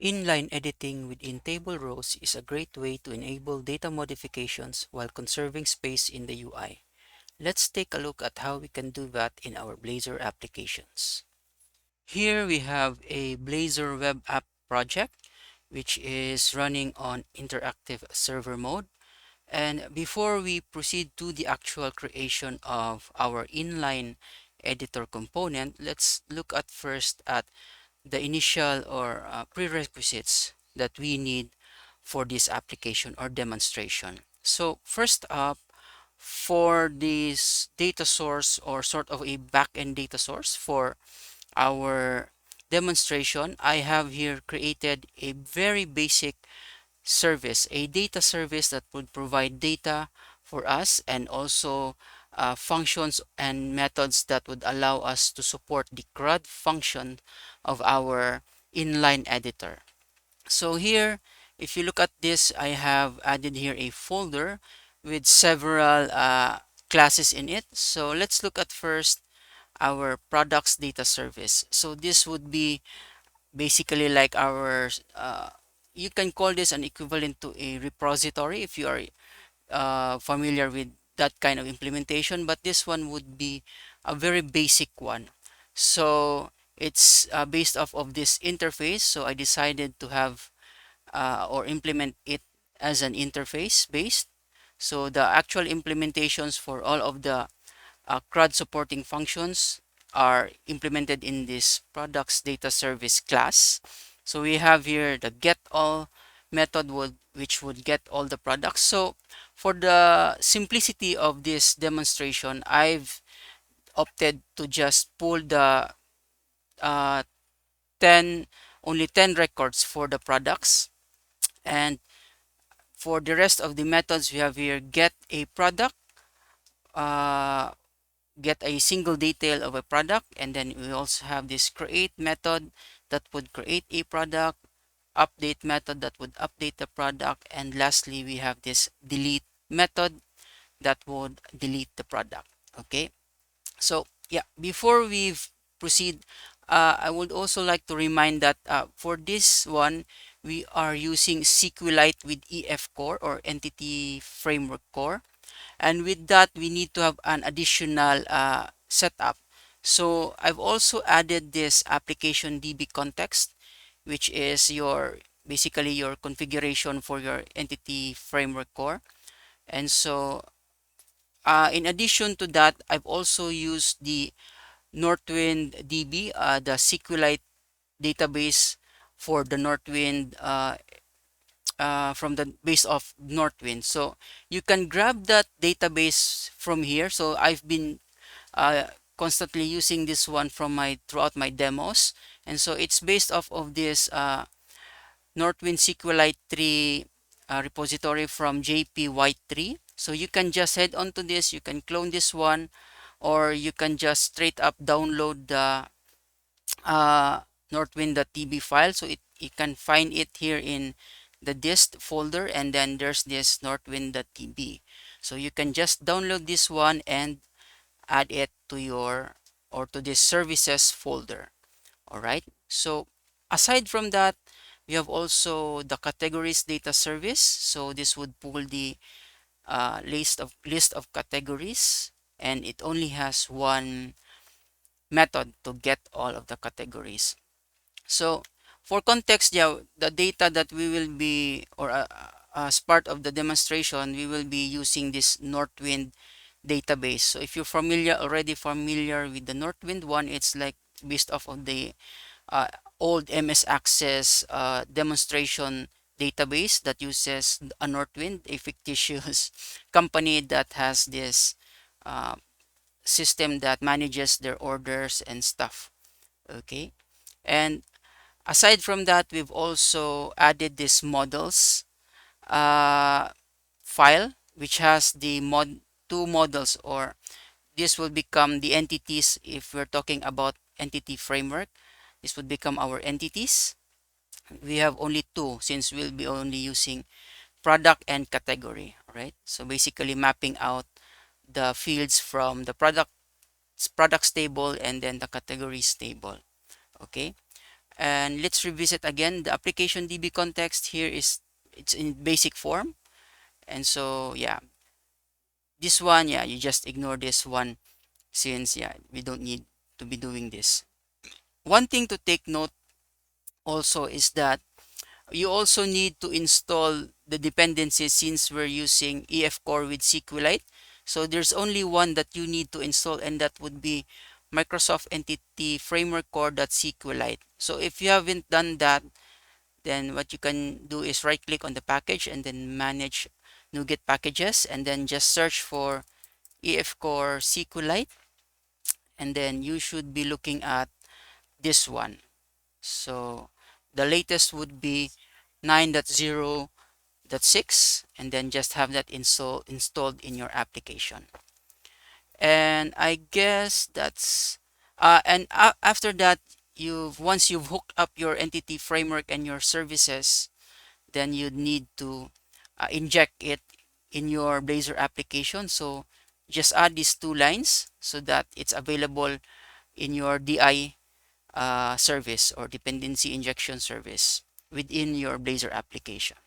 Inline editing within table rows is a great way to enable data modifications while conserving space in the UI. Let's take a look at how we can do that in our Blazor applications. Here we have a Blazor web app project, which is running on interactive server mode. And before we proceed to the actual creation of our inline editor component, let's look at first at the initial or prerequisites that we need for this application or demonstration. So first up, for this data source or sort of a backend data source for our demonstration, I have here created a very basic service, a data service that would provide data for us and also functions and methods that would allow us to support the CRUD function of our inline editor. So here, if you look at this, I have added here a folder with several classes in it. So let's look at first our products data service. So this would be basically like our you can call this an equivalent to a repository if you are familiar with that kind of implementation, but this one would be a very basic one. So it's based off of this interface, so I decided to have or implement it as an interface based. So the actual implementations for all of the CRUD supporting functions are implemented in this products data service class. So we have here the get all method which would get all the products. So for the simplicity of this demonstration, I've opted to just pull the uh, 10 only 10 records for the products, and for the rest of the methods we have here get a product, uh, get a single detail of a product, and then we also have this create method that would create a product, update method that would update the product, and lastly we have this delete method that would delete the product. Okay, so yeah, before we proceed, I would also like to remind that for this one we are using SQLite with EF core or entity framework core, and with that we need to have an additional setup. So I've also added this application DB context, which is your basically your configuration for your entity framework core. And so in addition to that, I've also used the Northwind DB, the SQLite database for the Northwind from the base of Northwind. So you can grab that database from here. So I've been uh, constantly using this one from my throughout my demos, and so it's based off of this Northwind SQLite 3 repository from JP White 3. So you can just head onto this, you can clone this one, or you can just straight up download the uh, northwind.tb file. So you can find it here in the dist folder, and then there's this northwind.tb. So you can just download this one and add it to your or to this services folder. All right. So aside from that, we have also the categories data service. So this would pull the list of categories, and it only has one method to get all of the categories. So for context, yeah, the data that we will be, or as part of the demonstration, we will be using this Northwind database. So if you're already familiar with the Northwind one, it's like based off of the uh, old MS Access demonstration database that uses a Northwind, a fictitious company that has this uh, system that manages their orders and stuff. Okay, and aside from that, we've also added this models uh, file, which has the two models, or this will become the entities. If we're talking about entity framework, this would become our entities. We have only two since we'll be only using product and category. All right, so basically mapping out the fields from the products table and then the categories table. Okay, And let's revisit again. The application DB context here is it's in basic form. And so yeah, this one, yeah, you just ignore this one since yeah, we don't need to be doing this. One thing to take note also is that you also need to install the dependencies since we're using EF Core with SQLite. So there's only one that you need to install, and that would be Microsoft Entity Framework Core.SQLite. So if you haven't done that, then what you can do is right click on the package and then manage NuGet packages, and then just search for EF Core SQLite, and then you should be looking at this one. So the latest would be 9.0.6, and then just have that installed in your application. And I guess that's after that, once you've hooked up your entity framework and your services, then you need to inject it in your Blazor application. So just add these two lines so that it's available in your DI service or dependency injection service within your Blazor application.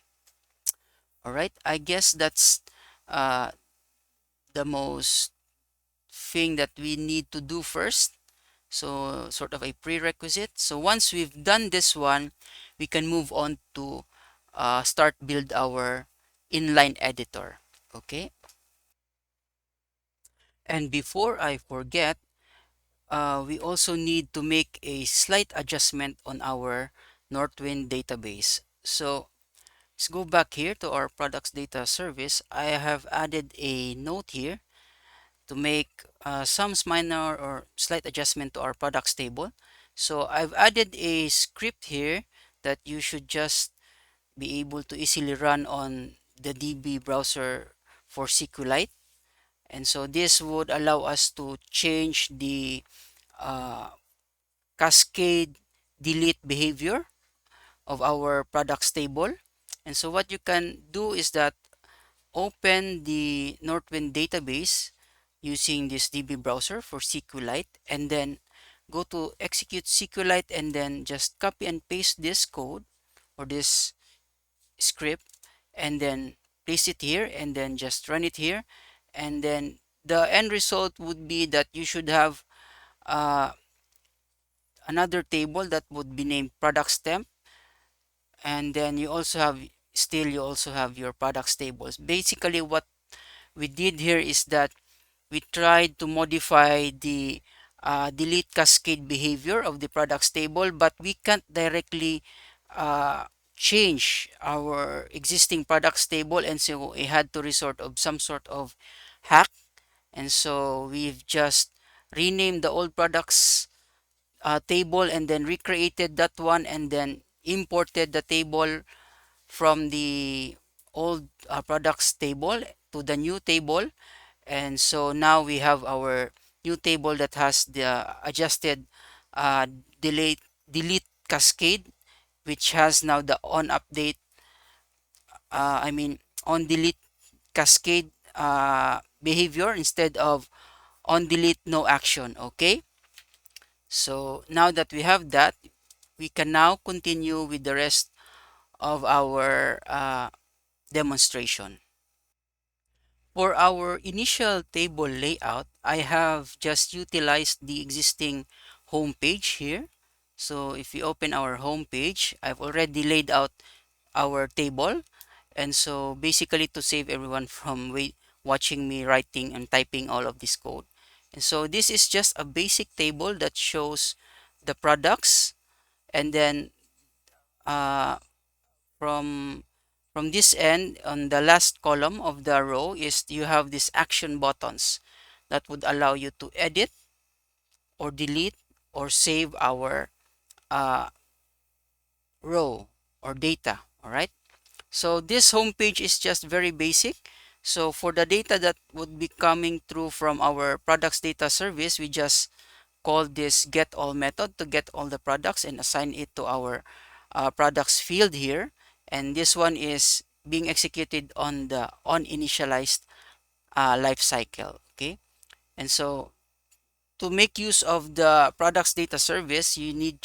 All right, I guess that's uh, the most thing that we need to do first. So sort of a prerequisite. So once we've done this one, we can move on to start build our inline editor. Okay. And before I forget, we also need to make a slight adjustment on our Northwind database. So let's go back here to our products data service. I have added a note here to make some minor or slight adjustment to our products table. So I've added a script here that you should just be able to easily run on the DB browser for SQLite. And so this would allow us to change the uh, cascade delete behavior of our products table. And so what you can do is that open the Northwind database using this DB browser for SQLite, and then go to execute SQLite, and then just copy and paste this code or this script, and then place it here, and then just run it here. And then the end result would be that you should have uh, another table that would be named products temp, and then you also have your products tables. Basically what we did here is that we tried to modify the delete cascade behavior of the products table, but we can't directly uh, change our existing products table, and so we had to resort of some sort of hack. And so we've just renamed the old products table, and then recreated that one, and then imported the table from the old products table to the new table. And so now we have our new table that has the adjusted uh, delete delete cascade, which has now the on update I mean on delete cascade behavior instead of on delete no action. Okay, so now that we have that, we can now continue with the rest of our demonstration. For our initial table layout, I have just utilized the existing home page here. So if we open our home page, I've already laid out our table. And so basically to save everyone from watching me writing and typing all of this code. And so this is just a basic table that shows the products, and then uh, from this end, on the last column of the row, is you have these action buttons that would allow you to edit or delete or save our uh, row or data. All right, so this home page is just very basic. So for the data that would be coming through from our products data service, we just call this get all method to get all the products and assign it to our products field here. And this one is being executed on the on initialized life cycle. Okay, and so to make use of the products data service, you need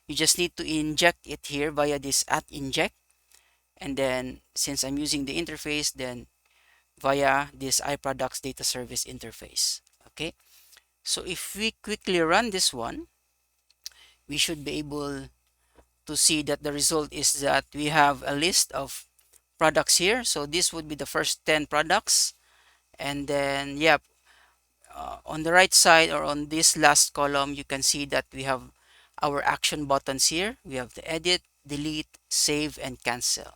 you just need to inject it here via this at inject, and then since I'm using the interface, then via this iProducts data service interface. Okay, so if we quickly run this one, we should be able to see that the result is that we have a list of products here. So this would be the first 10 products, and then yeah, on the right side or on this last column, you can see that we have our action buttons here. We have the edit, delete, save, and cancel.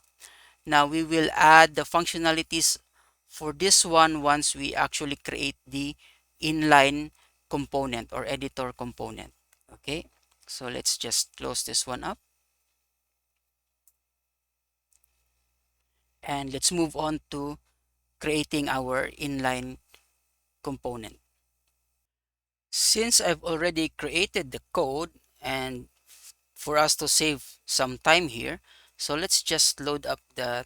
Now we will add the functionalities for this one once we actually create the inline component or editor component. Okay, so let's just close this one up, and let's move on to creating our inline component. Since I've already created the code and for us to save some time here, so let's just load up the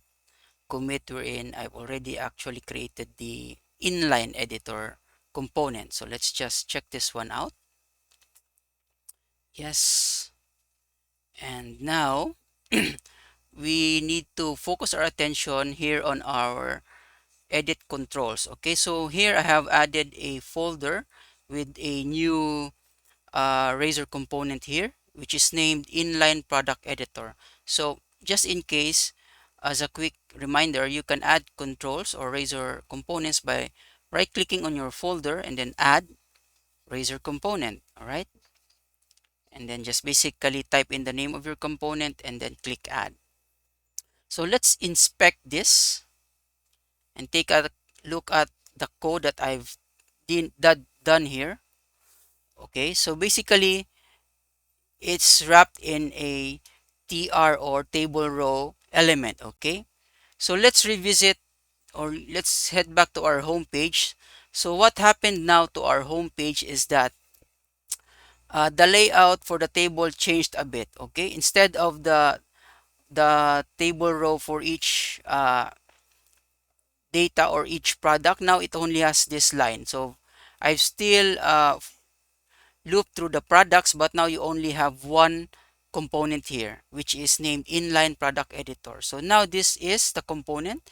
commit wherein I've already actually created the inline editor component. So let's just check this one out. Yes. And now we need to focus our attention here on our edit controls. Okay, so here I have added a folder with a new Razor component here, which is named Inline Product Editor. So just in case, as a quick reminder, you can add controls or Razor components by right-clicking on your folder and then add Razor component. All right, and then just basically type in the name of your component and then click add. So let's inspect this and take a look at the code that I've done here. Okay, so basically it's wrapped in a tr or table row element. Okay, so let's revisit or let's head back to our home page. So what happened now to our home page is that the layout for the table changed a bit. Okay, instead of the table row for each data or each product, now it only has this line. So I've still loop through the products, but now you only have one component here, which is named Inline Product Editor. So now this is the component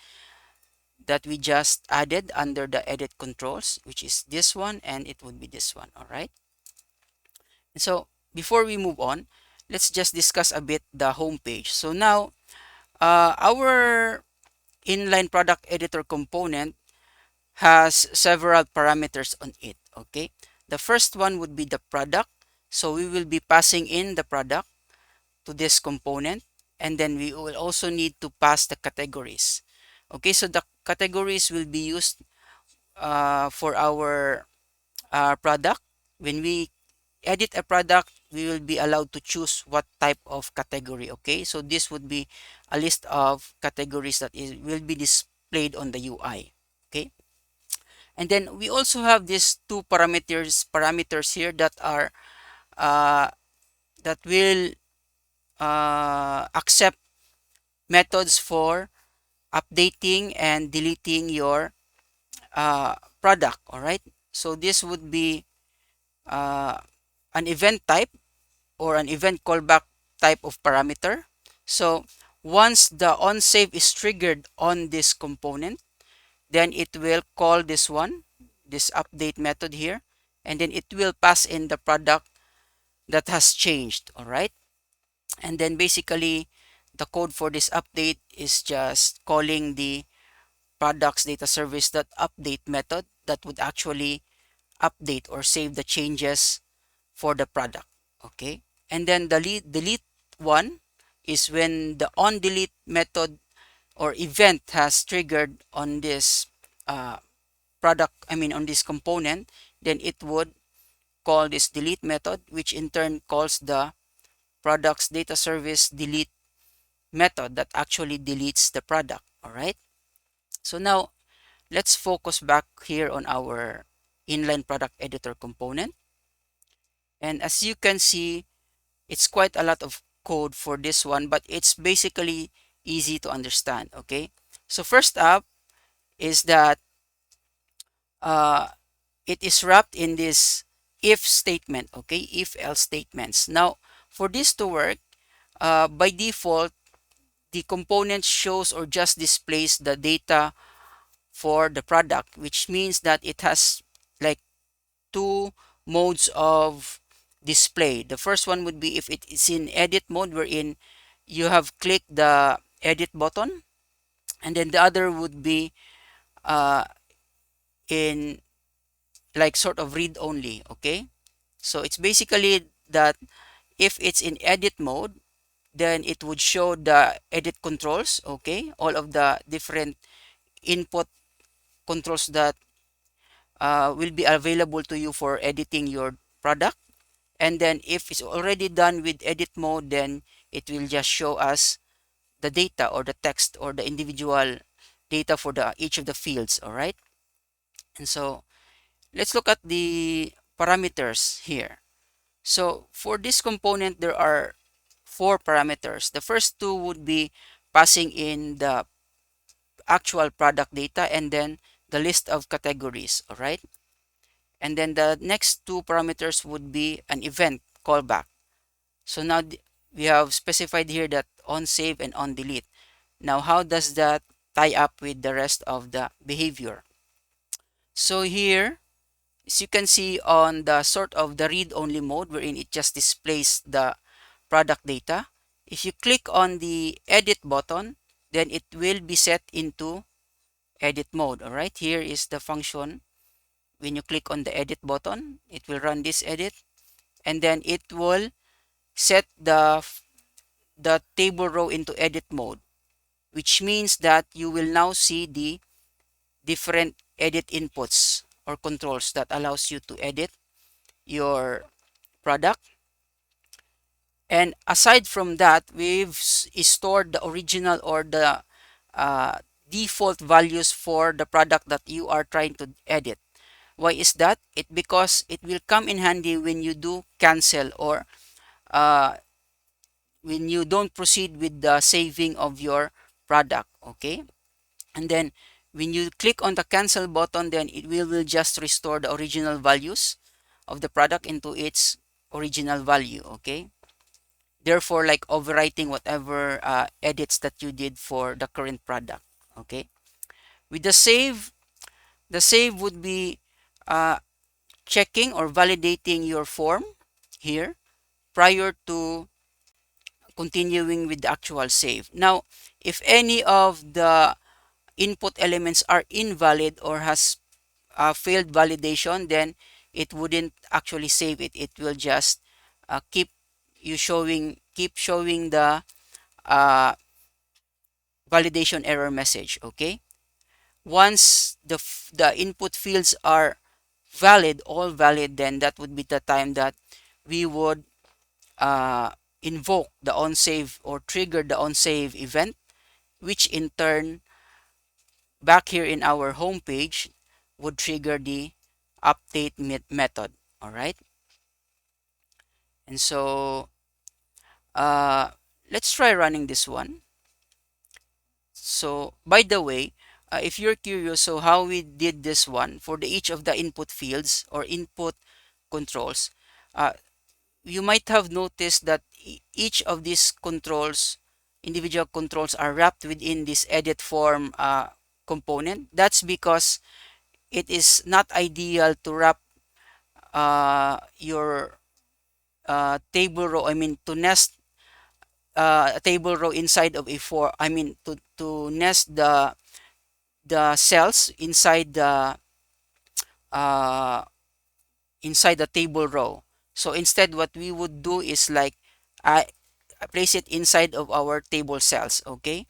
that we just added under the edit controls, which is this one, and it would be this one. All right. And so before we move on, let's just discuss a bit the home page. So now our Inline Product Editor component has several parameters on it. Okay, the first one would be the product. So we will be passing in the product to this component, and then we will also need to pass the categories. Okay, so the categories will be used for our product. When we edit a product, we will be allowed to choose what type of category. Okay, so this would be a list of categories that will be displayed on the UI. Okay, and then we also have these two parameters here that are that will accept methods for updating and deleting your product. All right, so this would be uh, an event type or an event callback type of parameter. So once the onSave is triggered on this component, then it will call this one, this update method here, and then it will pass in the product that has changed. All right, and then basically the code for this update is just calling the products data service that update method that would actually update or save the changes for the product. Okay, and then the delete one is when the on delete method or event has triggered on this on this component, then it would call this delete method, which in turn calls the products data service delete method that actually deletes the product. All right, so now let's focus back here on our inline product editor component. And as you can see, it's quite a lot of code for this one, but it's basically easy to understand. Okay, so first up is that uh, it is wrapped in this if statement. Okay, if else statements. Now For this to work, by default, the component shows or just displays the data for the product, which means that it has like two modes of display. The first one would be if it is in edit mode, wherein you have clicked the edit button, and then the other would be uh, in like sort of read only. Okay, so it's basically that if it's in edit mode, then it would show the edit controls. Okay, all of the different input controls that will be available to you for editing your product. And then if it's already done with edit mode, then it will just show us the data or the text or the individual data for the each of the fields. All right, and so let's look at the parameters here. So for this component, there are four parameters. The first two would be passing in the actual product data and then the list of categories. All right, and then the next two parameters would be an event callback. So now we have specified here that on save and on delete. Now how does that tie up with the rest of the behavior? So here, as you can see on the sort of the read only mode, wherein it just displays the product data, if you click on the edit button, then it will be set into edit mode. All right, here is the function. When you click on the edit button, it will run this edit, and then it will set the table row into edit mode, which means that you will now see the different edit inputs or controls that allows you to edit your product. And aside from that, we've stored the original or the uh, default values for the product that you are trying to edit. Why is that? Because it will come in handy when you do cancel or uh, when you don't proceed with the saving of your product. Okay, and then when you click on the cancel button, then it will just restore the original values of the product into its original value. Okay, therefore like overwriting whatever edits that you did for the current product. Okay, with the save would be uh, checking or validating your form here prior to continuing with the actual save. Now if any of the input elements are invalid or has failed validation, then it wouldn't actually save it. It will just keep showing the uh, validation error message. Okay, once the input fields are valid, all valid, then that would be the time that we would uh, invoke the onsave or trigger the onsave event, which in turn back here in our home page would trigger the update method. All right, and so uh, let's try running this one. So by the way, if you're curious so how we did this one for each of the input fields or input controls, uh, you might have noticed that each of these controls, individual controls, are wrapped within this edit form component. That's because it is not ideal to wrap your table row, I mean to nest a table row inside of a form, I mean to nest the cells uh, inside the table row. So instead what we would do is like I place it inside of our table cells. Okay,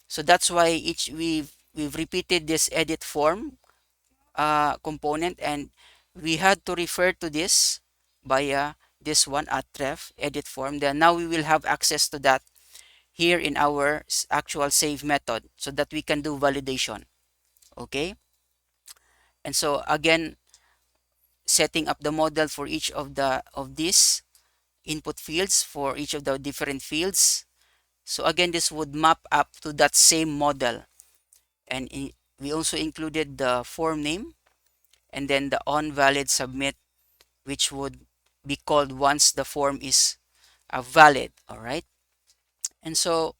so that's why we've repeated this edit form component, and we had to refer to this via this one at ref edit form. Then now we will have access to that here in our actual save method so that we can do validation. Okay, and so again, setting up the model for each of these input fields for each of the different fields. So again, this would map up to that same model, and we also included the form name and then the on valid submit, which would be called once the form is valid. All right. And so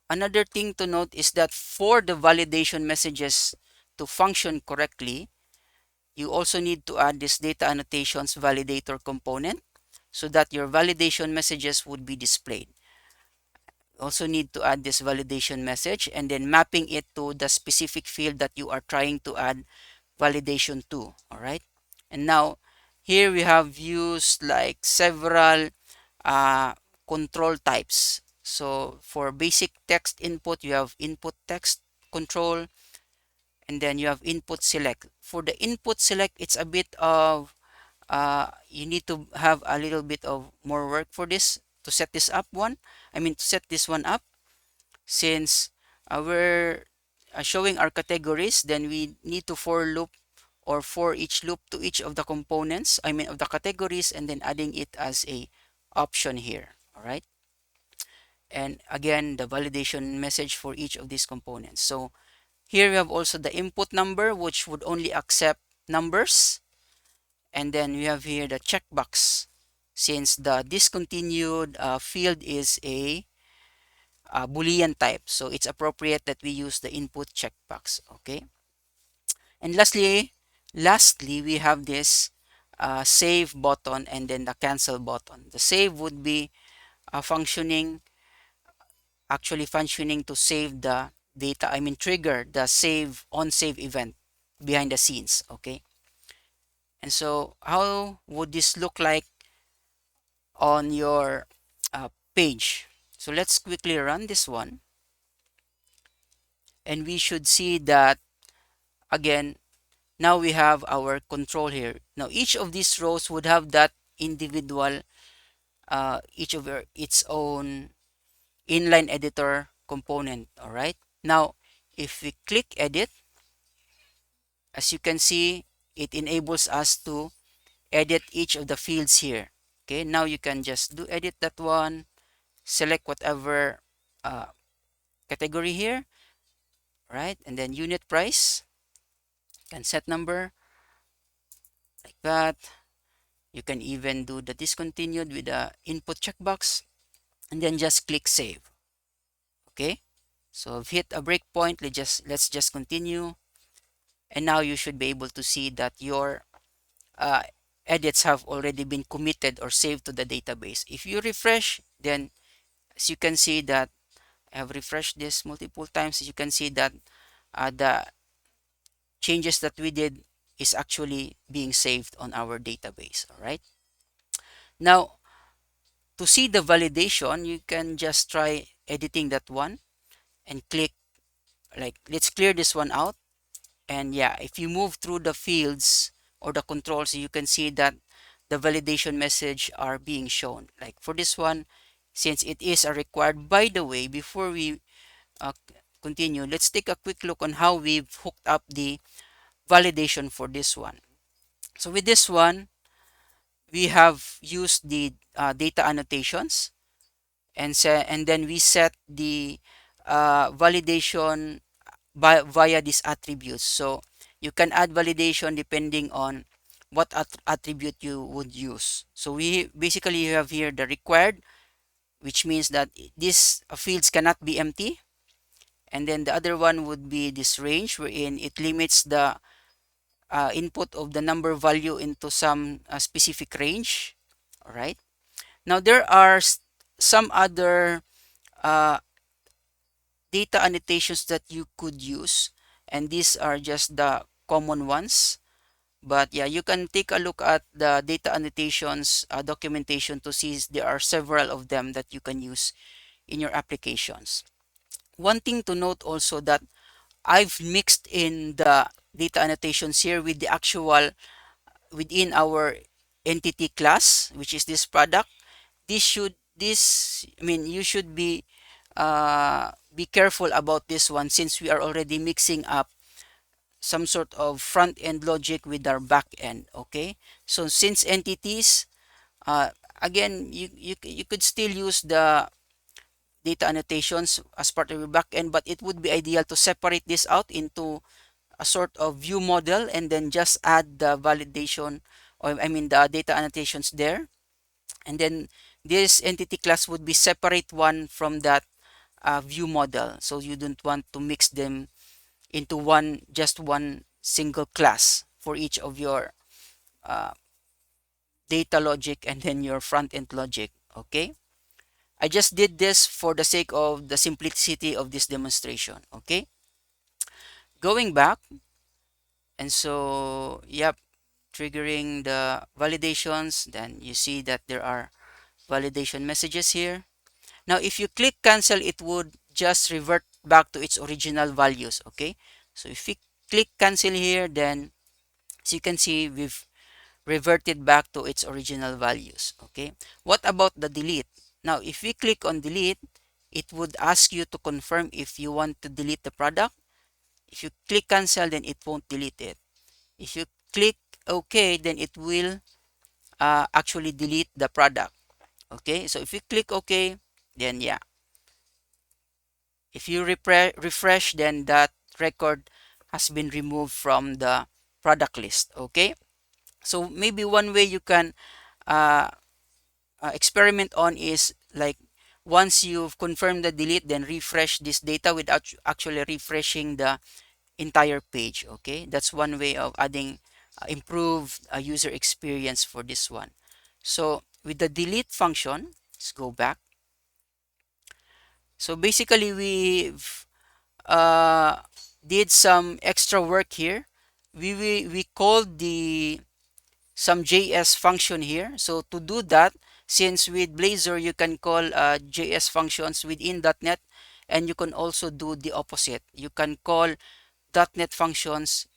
another thing to note is that for the validation messages to function correctly, you also need to add this data annotations validator component so that your validation messages would be displayed. Also need to add this validation message and then mapping it to the specific field that you are trying to add validation to. All right. And now here we have used like several uh, control types. So for basic text input, you have input text control, and then you have input select. For the input select, it's a bit of you need to have a little bit of more work for this to set this up one. I mean to set this one up, since we're showing our categories, then we need to for loop or for each loop to each of the components, I mean of the categories, and then adding it as a option here. All right. And again, the validation message for each of these components. So here we have also the input number, which would only accept numbers. And then we have here the checkbox, since the discontinued field is a Boolean type. So it's appropriate that we use the input checkbox. Okay. And lastly, we have this save button and then the cancel button. The save would be functioning actually functioning to save the data, I mean trigger the save on save event behind the scenes. Okay. And so how would this look like on your page? So let's quickly run this one, and we should see that again now we have our control here. Now each of these rows would have that individual each of its own inline editor component. All right. Now if we click edit, as you can see, it enables us to edit each of the fields here. Okay, now you can just do edit that one, select whatever uh, category here, right? And then unit price, you can set number like that. You can even do the discontinued with the input checkbox and then just click save. Okay, so I've hit a breakpoint. Let's just continue. And now you should be able to see that your uh, edits have already been committed or saved to the database. If you refresh, then as you can see that I have refreshed this multiple times, as you can see that the changes that we did is actually being saved on our database. All right. Now, to see the validation, you can just try editing that one and click like, let's clear this one out. And yeah, if you move through the fields or the controls, you can see that the validation message are being shown. Like for this one, since it is a required, by the way, before we uh, continue, let's take a quick look on how we've hooked up the validation for this one. So with this one, we have used the data annotations, and then we set the validation via these attributes. So you can add validation depending on what attribute you would use. So we basically have here the required, which means that these fields cannot be empty. And then the other one would be this range, wherein it limits the input of the number value into some specific range. All right. Now there are some other uh, data annotations that you could use, and these are just the common ones. But yeah, you can take a look at the data annotations documentation to see there are several of them that you can use in your applications. One thing to note also that I've mixed in the data annotations here with the actual within our entity class, which is this product. This I mean, you should be careful about this one, since we are already mixing up some sort of front end logic with our back end. Okay, so since entities, uh, again, you could still use the data annotations as part of your back end, but it would be ideal to separate this out into a sort of view model and then just add the validation, or I mean the data annotations there. And then this entity class would be separate one from that view model. So you don't want to mix them into just one single class for each of your uh, data logic and then your front end logic. Okay. I just did this for the sake of the simplicity of this demonstration. Okay. Going back, and so, yep, triggering the validations, then you see that there are validation messages here. Now, if you click cancel, it would just revert back to its original values. Okay. So if you click cancel here, then as you can see, we've reverted back to its original values. Okay. What about the delete? Now, if we click on delete, it would ask you to confirm if you want to delete the product. If you click cancel, then it won't delete it. If you click OK, then it will actually delete the product. Okay, so if you click OK, then yeah. If you refresh, then that record has been removed from the product list. Okay, so maybe one way you can uh, experiment on is like once you've confirmed the delete, then refresh this data without actually refreshing the entire page. Okay, that's one way of adding improved user experience for this one. So with the delete function, let's go back. So basically we've uh, did some extra work here. We called the some JS function here. So to do that, since with Blazor you can call JS functions within .NET, and you can also do the opposite. You can call .NET functions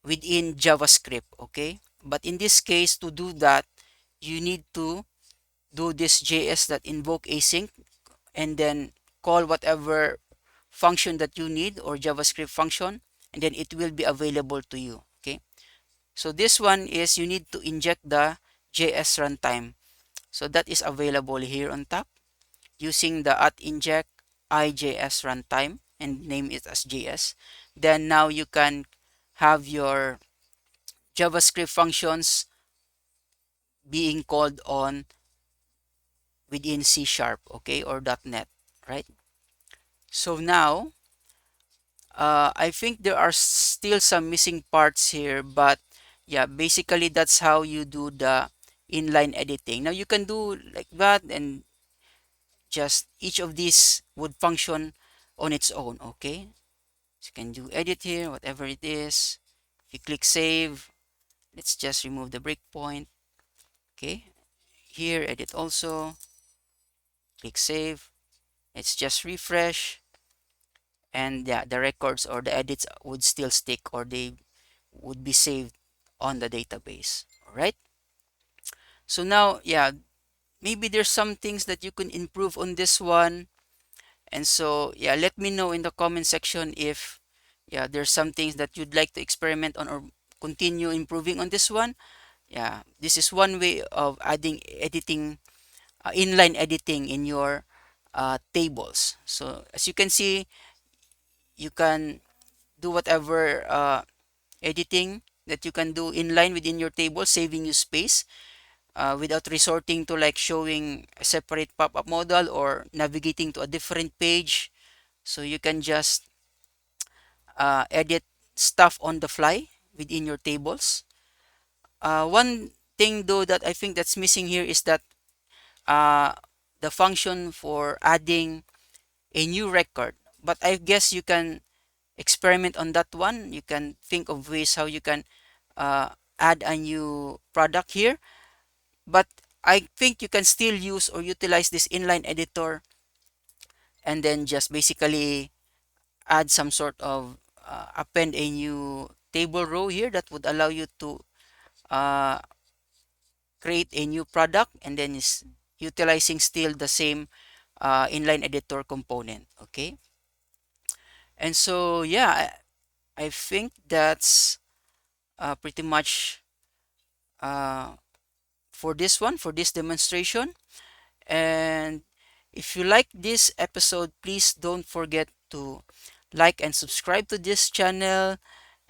within JavaScript. Okay, but in this case, to do that, you need to do this JS that invoke async and then call whatever function that you need or JavaScript function, and then it will be available to you. Okay, so this one is you need to inject the JS runtime. So that is available here on top using the @inject IJS runtime and name it as JS. Then now you can have your JavaScript functions being called on within C Sharp, okay, or .NET, right? So now, I think there are still some missing parts here, but yeah, basically that's how you do the inline editing. Now you can do like that, and just each of these would function on its own, okay? So you can do edit here, whatever it is. If you click save, let's just remove the breakpoint, okay? Here, edit also, click save. Let's just refresh, and yeah, the records or the edits would still stick, or they would be saved on the database. All right. So now, yeah, maybe there's some things that you can improve on this one. And so, yeah, let me know in the comment section if, yeah, there's some things that you'd like to experiment on or continue improving on this one. Yeah, this is one way of adding editing, inline editing in your tables. So as you can see, you can do whatever editing that you can do inline within your table, saving you space without resorting to like showing a separate pop-up modal or navigating to a different page. So you can just edit stuff on the fly within your tables. One thing though that I think that's missing here is that uh, the function for adding a new record. But I guess you can experiment on that one. You can think of ways how you can uh, add a new product here. But I think you can still use or utilize this inline editor and then just basically add some sort of append a new table row here that would allow you to uh, create a new product, and then is utilizing still the same inline editor component. Okay, and so yeah, I think that's pretty much uh, for this one, for this demonstration. And if you like this episode, please don't forget to like and subscribe to this channel.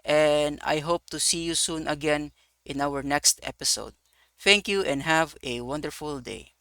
And I hope to see you soon again in our next episode. Thank you and have a wonderful day.